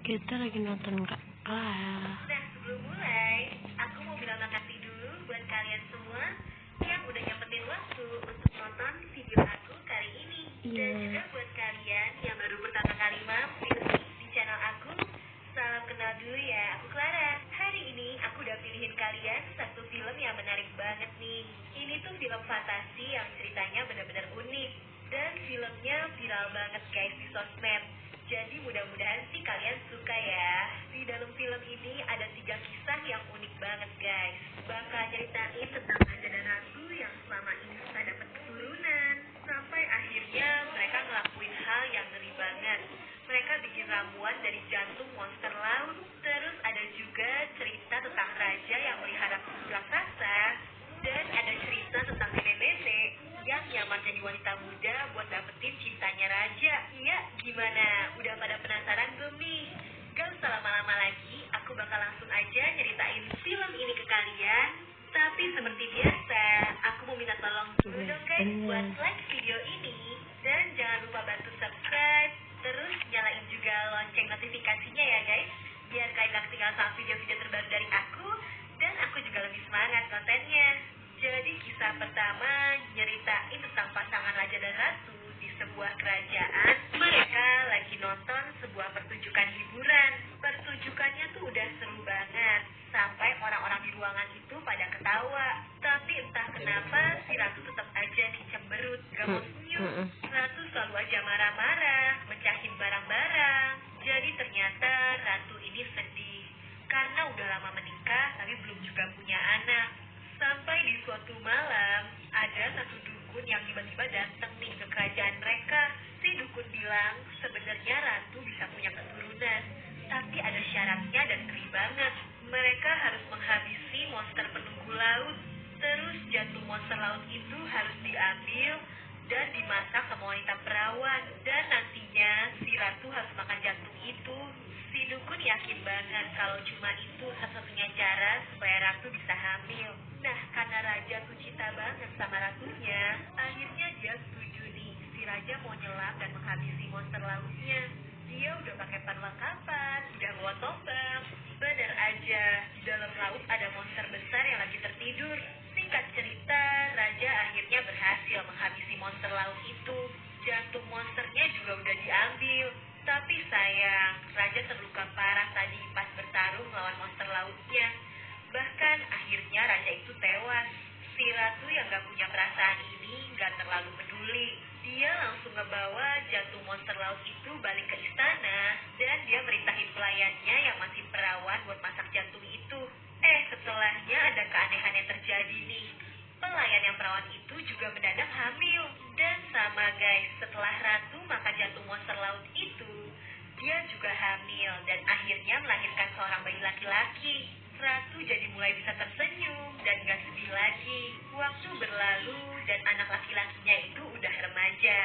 Kita lagi nonton Kak. Nah, sebelum mulai, aku mau bilang makasih dulu buat kalian semua yang udah nyempetin waktu untuk nonton video aku kali ini. Dan juga buat kalian yang baru pertama kali mampir di channel aku, salam kenal dulu ya, aku Clara. Hari ini aku udah pilihin kalian satu film yang menarik banget nih. Ini tuh film fantasi yang ceritanya benar-benar unik. Dan filmnya viral banget guys di sosmed. Jadi mudah-mudahan sih kalian suka ya. Di dalam film ini ada 3 kisah yang unik banget guys. Bakal ceritain tentang raja dan ratu yang selama ini susah dapat keturunan. Sampai akhirnya mereka ngelakuin hal yang ngeri banget. Mereka bikin ramuan dari jantung monster laut. Terus ada juga cerita tentang raja yang melihara kucing raksasa. Dan ada cerita tentang nenek-nenek yang nyamar jadi wanita muda buat dapetin cintanya raja. Iya, gimana? Udah pada penasaran belum nih? Gak usah lama-lama lagi, aku bakal langsung aja nyeritain film ini ke kalian. Tapi seperti biasa, aku mau minta tolong dulu dong guys buat like video ini. Dan jangan lupa bantu subscribe, terus nyalain juga lonceng notifikasinya ya guys. Biar kalian gak ketinggalan sama video-video terbaru dari aku. Dan aku juga lebih semangat kontennya. Jadi kisah pertama nyeritain tentang pasangan raja dan ratu di sebuah kerajaan. Mereka lagi nonton sebuah pertunjukan hiburan. Pertunjukannya tuh udah seru banget. Sampai orang-orang di ruangan itu pada ketawa. Tapi entah kenapa si ratu tetap aja nih cemberut, gak mau senyum. Ratu selalu aja marah-marah, mecahin barang-barang. Jadi ternyata ratu ini sedih. Karena udah lama menikah tapi belum juga punya anak. Sampai di suatu malam, ada satu dukun yang tiba-tiba datang nih ke kerajaan mereka. Si dukun bilang, sebenarnya ratu bisa punya keturunan, tapi ada syaratnya dan ngeri banget. Mereka harus menghabisi monster penunggu laut. Terus jantung monster laut itu harus diambil dan dimasak sama wanita perawan. Dan nantinya si ratu harus makan jantung itu. Si dukun yakin banget kalau cuma itu satu-satunya cara supaya ratu bisa hamil. Nah, karena raja tuh cinta banget sama ratunya, akhirnya dia setuju nih. Si raja mau nyelam dan menghabisi monster lautnya. Dia udah pakai perlengkapan, udah bawa tombak. Bener aja, di dalam laut ada monster besar yang lagi tertidur. Singkat cerita, raja akhirnya berhasil menghabisi monster laut itu. Jantung monsternya juga udah diambil. Tapi sayang, raja terluka parah tadi pas bertarung melawan monster lautnya. Bahkan akhirnya raja itu tewas. Si ratu yang gak punya perasaan ini gak terlalu peduli. Dia langsung ngebawa jantung monster laut itu balik ke istana. Dan dia merintahin pelayannya yang masih perawan buat masak jantung itu. Setelahnya ada keanehan yang terjadi nih. Pelayan yang perawan itu juga mendadak hamil. Dan sama guys, setelah ratu makan jantung monster laut itu, dia juga hamil dan akhirnya melahirkan seorang bayi laki-laki. Ratu jadi mulai bisa tersenyum dan gak sedih lagi. Waktu berlalu dan anak laki-lakinya itu udah remaja.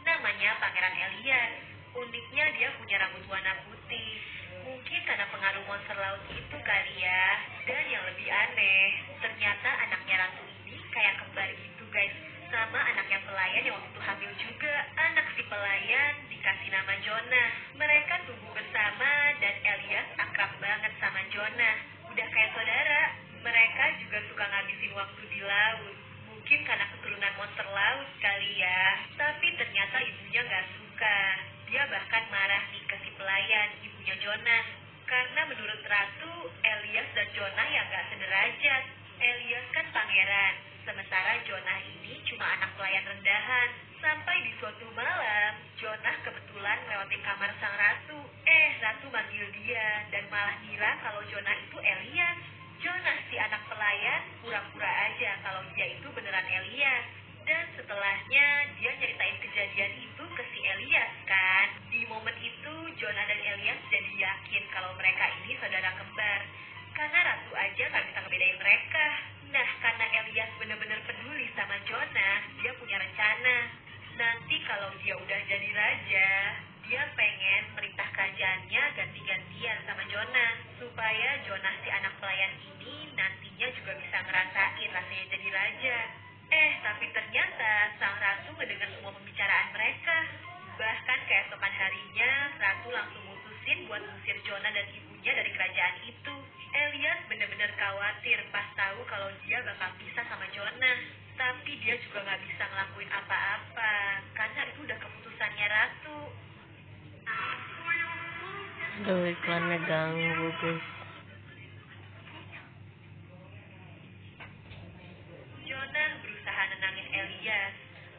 Namanya Pangeran Elias. Uniknya dia punya rambut warna putih. Mungkin karena pengaruh monster laut itu kali ya. Dan yang lebih aneh, ternyata anaknya ratu ini kayak kembar gitu guys. Sama anaknya pelayan yang waktu itu hamil juga. Anak si pelayan dikasih nama Jonah. Mereka tumbuh bersama dan Elias akrab banget sama Jonah. Udah kayak saudara. Mereka juga suka ngabisin waktu di laut. Mungkin karena keturunan monster laut kali ya. Tapi ternyata ibunya gak suka. Dia bahkan marah nih ke si pelayan, ibunya Jonah. Karena menurut ratu, Elias dan Jonah yang gak sederajat. Elias kan pangeran, sementara Jonah ini cuma anak pelayan rendahan. Sampai di suatu malam, Jonah kebetulan lewatin kamar sang ratu. Ratu manggil dia dan malah ngira kalau Jonah itu Elias. Jonah si anak pelayan pura-pura aja kalau dia itu beneran Elias. Dan setelahnya dia nyeritain kejadian itu ke si Elias kan. Di momen itu Jonah dan Elias jadi yakin kalau mereka ini saudara kembar. Karena ratu aja gak bisa ngebedain mereka. Nah, karena Elias bener-bener peduli sama Jonah, dia punya rencana. Nanti kalau dia udah jadi raja, dia pengen merintah kerajaannya ganti-gantian sama Jonah. Supaya Jonah si anak pelayan ini nantinya juga bisa ngerasain rasanya jadi raja. Tapi ternyata sang ratu ngedengar semua pembicaraan mereka. Bahkan keesokan harinya, ratu langsung mutusin buat mengusir Jonah dan ibunya dari kerajaan itu. Elias benar-benar khawatir pas tahu kalau dia bakal pisah sama Jonah. Tapi dia juga nggak bisa ngelakuin apa-apa karena itu udah keputusannya ratu. Aduh, iklannya ganggu guys. Jonah berusaha nenangin Elias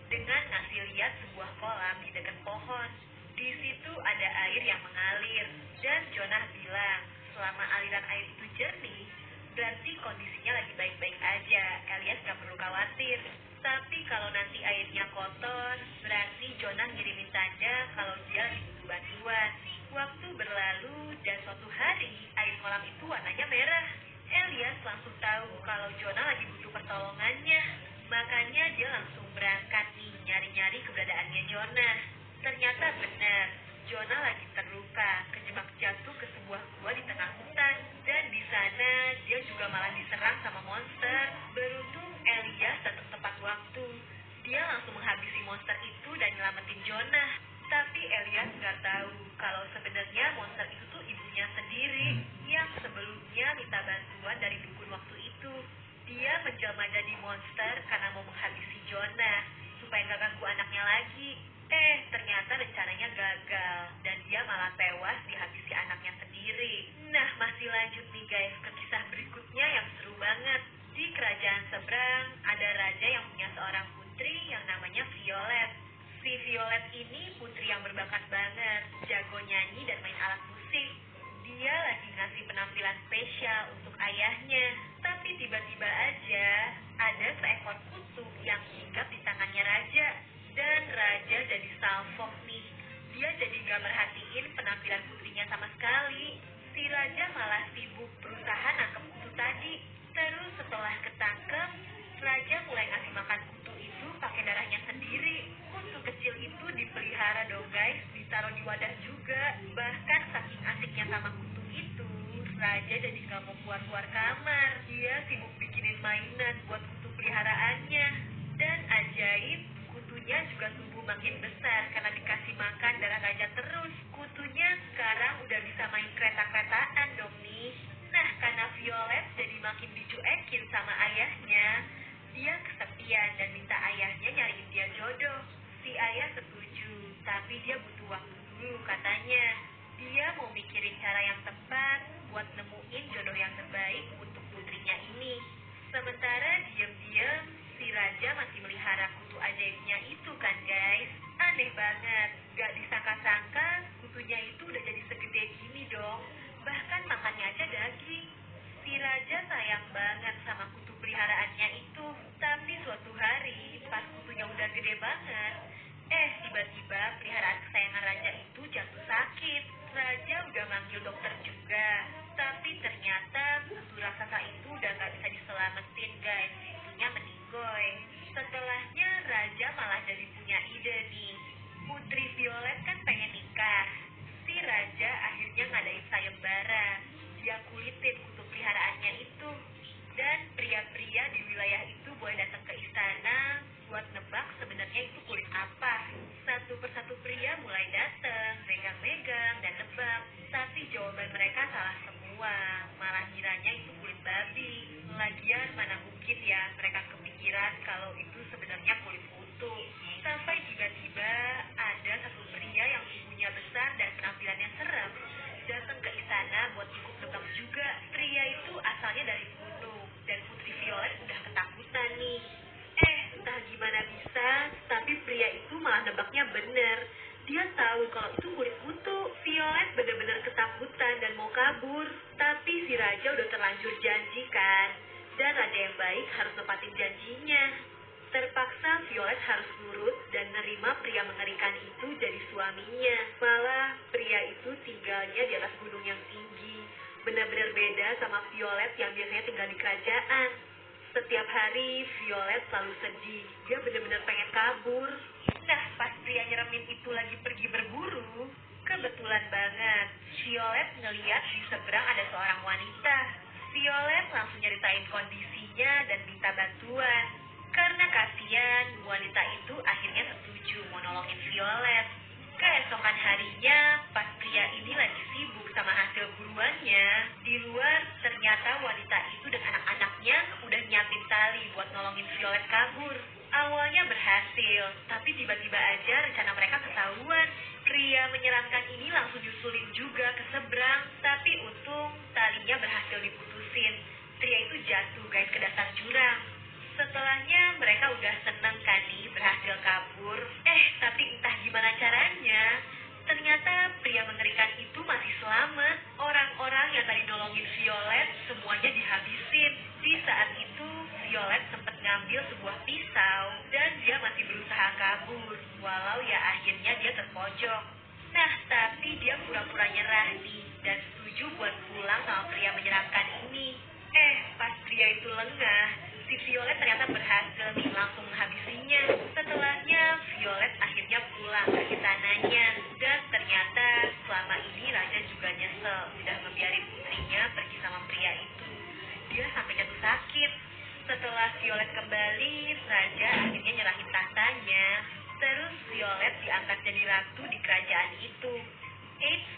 dengan ngasih lihat sebuah kolam di dekat pohon. Di situ ada air yang mengalir dan Jonah bilang selama aliran air itu jernih, berarti kondisinya lagi baik-baik aja. Elias gak perlu khawatir. Tapi kalau nanti airnya kotor, berarti Jonah ngirimin tanda kalau dia lagi butuh bantuan. Waktu berlalu dan suatu hari air kolam itu warnanya merah. Elias langsung tahu kalau Jonah lagi butuh pertolongannya. Makanya dia langsung berangkat nih nyari-nyari keberadaannya Jonah. Ternyata benar, Jonah lagi terluka, kejebak jatuh ke sebuah gua di tengah hutan. Dan di sana dia juga malah diserang sama monster. Beruntung Elias datang tepat waktu. Dia langsung menghabisi monster itu dan nyelamatin Jonah. Tapi Elias nggak tahu kalau sebenarnya monster itu tuh ibunya sendiri yang sebelumnya minta bantuan dari dukun waktu itu. Dia menjelma jadi monster karena mau menghabisi Jonah supaya nggak ganggu anaknya lagi. Ternyata rencananya gagal dan dia malah tewas dihabisi anaknya sendiri. Nah, masih lanjut nih guys ke kisah berikutnya yang seru banget. Di kerajaan seberang ada raja yang punya seorang putri yang namanya Violet. Si Violet ini putri yang berbakat banget, jago nyanyi dan main alat musik. Dia lagi ngasih penampilan spesial untuk ayahnya. Tapi tiba-tiba aja ada seekor kutu yang hinggap di tangannya raja. Dan raja jadi salfok nih. Dia jadi gak merhatiin penampilan putrinya sama sekali. Si raja malah sibuk berusaha nangkep kutu tadi. Terus setelah ketangkep, raja mulai ngasih makan kutu itu pakai darahnya sendiri. Kutu kecil itu dipelihara dong guys, ditaruh di wadah juga. Bahkan saking asiknya sama kutu itu, raja jadi gak mau keluar-keluar kamar. Dia sibuk bikinin mainan buat kutu peliharaannya. Dan ajaib, kutunya juga tumbuh makin besar karena dikasih makan darah raja terus. Kutunya sekarang udah bisa main kereta-keretaan dong nih. Nah, karena Violet jadi makin dicuekin sama ayahnya, dia kesepian dan minta ayahnya nyariin dia jodoh. Si ayah setuju, tapi dia butuh waktu dulu katanya. Dia mau mikirin cara yang tepat buat nemuin jodoh yang terbaik untuk putrinya ini. Sementara diam-diam, si raja masih melihara kutu ajaibnya itu kan guys. Aneh banget, gak disangka-sangka kutunya itu udah jadi segede gini dong. Bahkan makannya aja daging. Si raja sayang banget sama kutu peliharaannya itu. Tapi suatu hari pas kutunya udah gede banget, tiba-tiba peliharaan kesayangan raja itu jatuh sakit. Raja udah manggil dokter juga, tapi ternyata kutu raksasa itu udah gak bisa diselamatin guys. Kutunya meninggoy. Setelahnya raja malah jadi punya ide nih. Putri Violet kan pengen nikah. Si raja akhirnya ngadain sayembara. Dia kulitin kutu peliharaannya itu. Dan pria-pria di wilayah itu boleh datang ke istana buat nebak sebenarnya itu kulit apa. Satu persatu pria mulai datang, megang-megang dan nebak. Tapi jawaban mereka salah semua. Malah kiranya itu kulit babi. Lagian mana mungkin ya mereka kepikiran kalau itu sebenarnya kulit kutu. Sampai tiba-tiba ada satu pria yang tubuhnya besar dan penampilannya serem datang ke istana buat ikut nebak juga. Pria itu asalnya dari gunung dan Putri Violet udah ketakutan nih. Entah gimana bisa, tapi pria itu malah nebaknya bener. Dia tahu kalau itu kulit kutu. Violet bener-bener ketakutan dan mau kabur. Tapi si raja udah terlanjur janji kan. Dan raja yang baik harus nepatin janjinya. Terpaksa Violet harus nurut dan nerima pria mengerikan itu jadi suaminya. Malah pria itu tinggalnya di atas gunung yang tinggi. Benar-benar beda sama Violet yang biasanya tinggal di kerajaan. Setiap hari Violet selalu sedih. Dia benar-benar pengen kabur. Nah, pas pria nyeremin itu lagi pergi berburu, kebetulan banget Violet ngeliat di seberang ada seorang wanita. Violet langsung nyeritain kondisinya dan minta bantuan. Karena kasihan, wanita itu akhirnya setuju mau nolongin Violet. Keesokan harinya, pas pria ini lagi sibuk nyelundup juga ke seberang, tapi untung talinya berhasil diputusin. Pria itu jatuh guys ke dasar jurang. Setelahnya mereka udah seneng kan nih berhasil kabur. Tapi entah gimana caranya, ternyata pria mengerikan itu masih selamat. Orang-orang yang tadi nolongin Violet semuanya dihabisin. Di saat itu Violet sempat ngambil sebuah pisau dan dia masih berusaha kabur. Walau ya akhirnya dia terpojok. Nah, tapi dia pura-pura nyerah nih dan setuju buat pulang sama pria menyeramkan ini. Pas pria itu lengah, si Violet ternyata berhasil nih langsung menghabisinya. Setelahnya, Violet akhirnya pulang ke istananya. Dan ternyata selama ini Raja juga nyesel udah ngebiarin putrinya pergi sama pria itu. Dia sampai jatuh sakit. Setelah Violet kembali, Raja akhirnya nyerahin tahtanya. Terus Violet diangkat jadi ratu di kerajaan itu.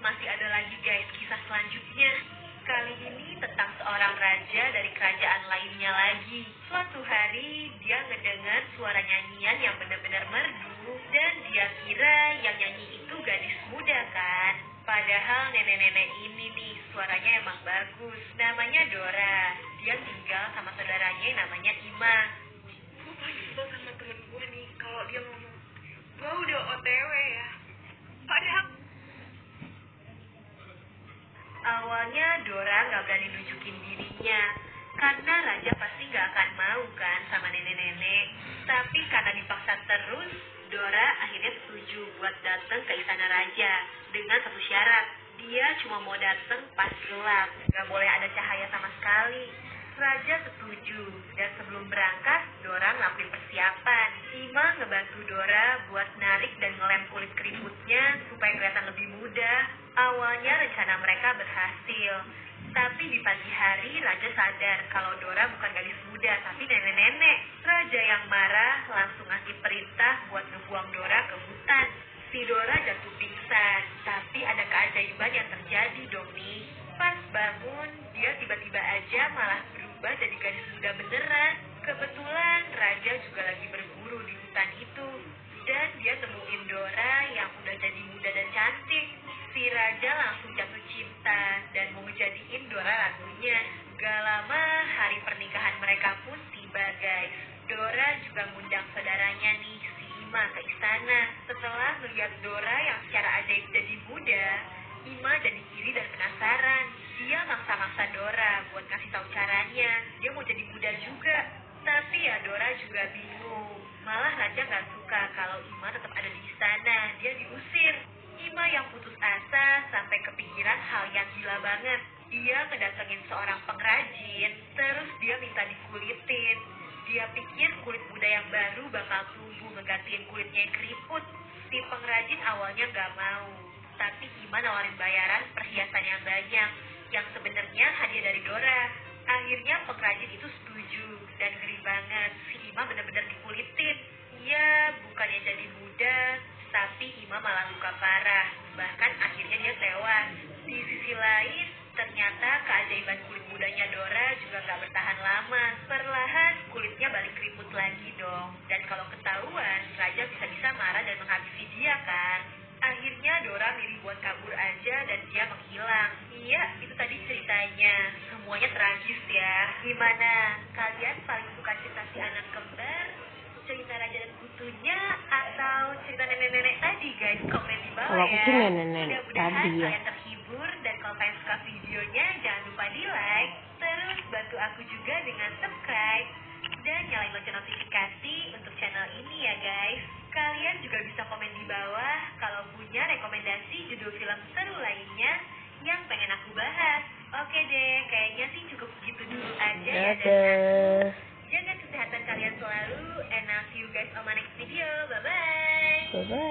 Masih ada lagi guys kisah selanjutnya. Kali ini tentang seorang raja dari kerajaan lainnya lagi. Suatu hari dia ngedengar suara nyanyian yang benar-benar merdu dan dia kira yang nyanyi itu gadis muda kan. Padahal nenek-nenek ini nih suaranya emang bagus. Namanya Dora. Dia tinggal sama saudaranya yang namanya Ima. Gue paling sebel sama temen gue nih kalau dia ngomong, gue udah OTW ya. Padahal awalnya Dora gak berani nunjukin dirinya, karena Raja pasti gak akan mau kan sama nenek-nenek. Tapi karena dipaksa terus, Dora akhirnya setuju buat datang ke istana Raja dengan satu syarat. Dia cuma mau datang pas gelap, gak boleh ada cahaya sama sekali. Raja setuju, dan sebelum berangkat, Dora ngelakuin persiapan. Ima ngebantu Dora buat narik dan ngelem kulit keriputnya supaya kelihatan lebih mudah. Awalnya rencana mereka berhasil, tapi di pagi hari Raja sadar kalau Dora bukan gadis muda, tapi nenek-nenek. Raja yang marah langsung ngasih perintah buat ngebuang Dora ke hutan. Si Dora jatuh pingsan, tapi ada keajaiban yang terjadi dong nih. Pas bangun, dia tiba-tiba aja malah berubah jadi gadis muda beneran. Kebetulan Raja juga lagi berburu di hutan itu. Dan dia temuin Dora yang udah jadi muda dan cantik. Si Raja langsung jatuh cinta dan mau ngejadiin Dora ratunya. Gak lama hari pernikahan mereka pun tiba guys. Dora juga ngundang saudaranya nih, si Ima ke istana. Setelah melihat Dora yang secara ajaib jadi muda, Ima jadi iri dan penasaran. Dia maksa-maksa Dora buat ngasih tahu caranya. Dia mau jadi muda juga. Tapi ya Dora juga bingung. Malah Raja gak suka kalau Ima tetap ada di istana. Dia diusir. Ima yang putus asa sampai kepikiran hal yang gila banget. Dia ngedatengin seorang pengrajin, terus dia minta dikulitin. Dia pikir kulit muda yang baru bakal tumbuh ngegantiin kulitnya yang keriput. Si pengrajin awalnya gak mau. Tapi Ima nawarin bayaran perhiasan yang banyak, yang sebenarnya hadiah dari Dora. Akhirnya pengrajin itu setuju, dan ngeri banget si Ima benar-benar dikulitin. Ya, bukannya jadi muda, tapi Ima malah luka parah. Bahkan akhirnya dia tewas. Di sisi lain, ternyata keajaiban kulit mudanya Dora juga gak bertahan lama. Perlahan kulitnya balik keriput lagi dong. Dan kalau ketahuan, Raja bisa-bisa marah dan menghabisi dia kan. Akhirnya Dora milih buat kabur aja dan dia menghilang. Iya, itu tadi ceritanya. Semuanya tragis ya. Gimana? Kalian paling suka cerita si anak kembar, cerita Raja dan Kutunya, atau cerita nenek-nenek tadi guys? Komen di bawah Kalau aku ya. sih nenek-nenek Mudah-mudahan tadi ya. kalian terhibur, dan kalau kalian suka videonya jangan lupa di like. Terus bantu aku juga dengan subscribe dan nyalain lonceng notifikasi untuk channel ini ya guys. Kalian juga bisa komen di bawah kalau punya rekomendasi judul film seru lainnya yang pengen aku bahas. Oke deh, kayaknya sih cukup gitu dulu aja ya dari aku. Dadah. Jaga kesehatan kalian selalu, and I'll see you guys on my next video. Bye-bye. Bye-bye.